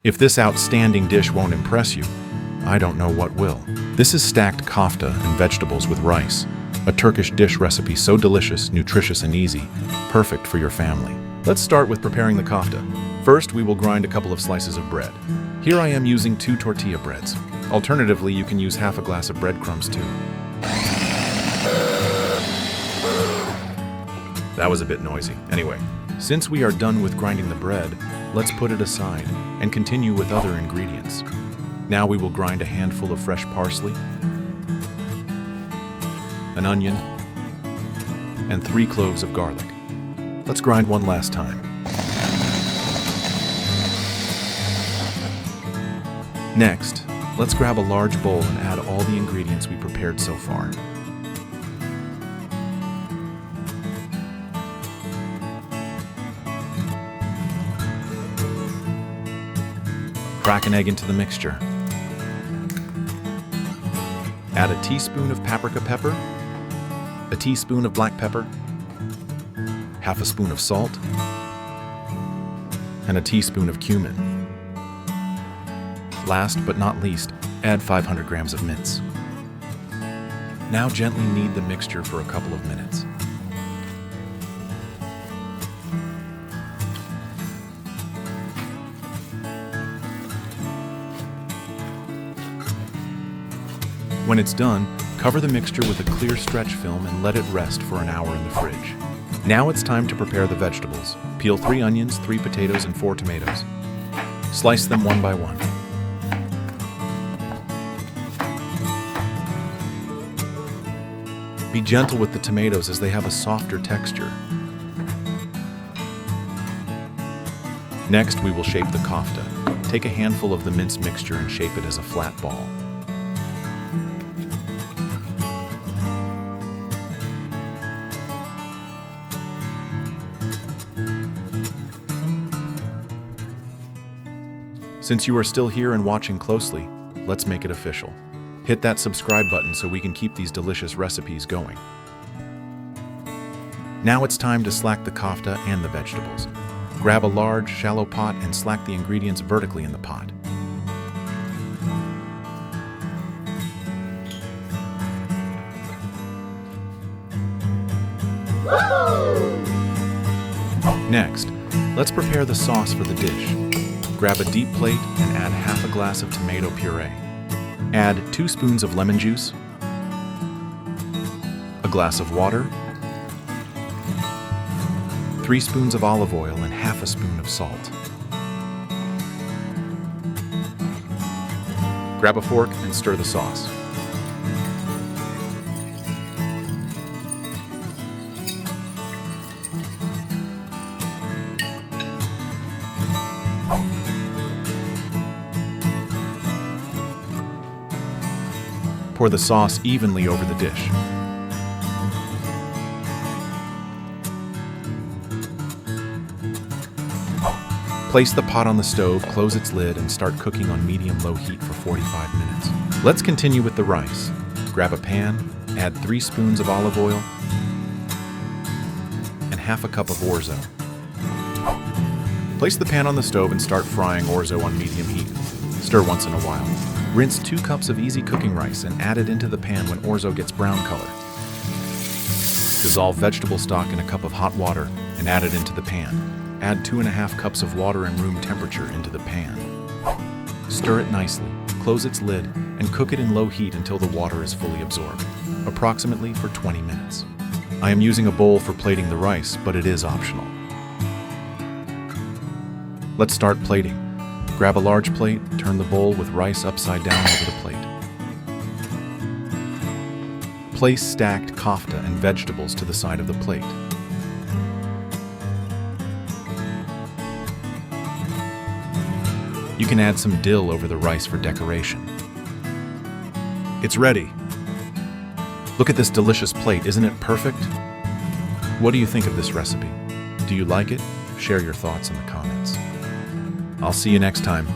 If this outstanding dish won't impress you, I don't know what will. This is stacked kofta and vegetables with rice, a Turkish dish recipe so delicious, nutritious, and easy, perfect for your family. Let's start with preparing the kofta. First, we will grind a couple of slices of bread. Here I am using 2 tortilla breads. Alternatively, you can use half a glass of breadcrumbs too. That was a bit noisy. Anyway, since we are done with grinding the bread, let's put it aside and continue with other ingredients. Now we will grind a handful of fresh parsley, an onion, and 3 cloves of garlic. Let's grind one last time. Next, let's grab a large bowl and add all the ingredients we prepared so far. Crack an egg into the mixture. Add a teaspoon of paprika pepper, a teaspoon of black pepper, half a spoon of salt, and a teaspoon of cumin. Last but not least, add 500 grams of mince. Now gently knead the mixture for a couple of minutes. When it's done, cover the mixture with a clear stretch film and let it rest for an hour in the fridge. Now it's time to prepare the vegetables. Peel 3 onions, 3 potatoes, and 4 tomatoes. Slice them one by one. Be gentle with the tomatoes as they have a softer texture. Next, we will shape the kofta. Take a handful of the minced mixture and shape it as a flat ball. Since you are still here and watching closely, let's make it official. Hit that subscribe button so we can keep these delicious recipes going. Now it's time to slack the kofta and the vegetables. Grab a large, shallow pot and slack the ingredients vertically in the pot. Next, let's prepare the sauce for the dish. Grab a deep plate and add half a glass of tomato puree. Add 2 spoons of lemon juice, a glass of water, 3 spoons of olive oil, and half a spoon of salt. Grab a fork and stir the sauce. Pour the sauce evenly over the dish. Place the pot on the stove, close its lid, and start cooking on medium-low heat for 45 minutes. Let's continue with the rice. Grab a pan, add 3 spoons of olive oil, and half a cup of orzo. Place the pan on the stove and start frying orzo on medium heat. Stir once in a while. Rinse 2 cups of easy cooking rice and add it into the pan when orzo gets brown color. Dissolve vegetable stock in a cup of hot water and add it into the pan. Add 2.5 cups of water in room temperature into the pan. Stir it nicely, close its lid, and cook it in low heat until the water is fully absorbed, approximately for 20 minutes. I am using a bowl for plating the rice, but it is optional. Let's start plating. Grab a large plate, turn the bowl with rice upside down over the plate. Place stacked kofta and vegetables to the side of the plate. You can add some dill over the rice for decoration. It's ready. Look at this delicious plate, isn't it perfect? What do you think of this recipe? Do you like it? Share your thoughts in the comments. I'll see you next time.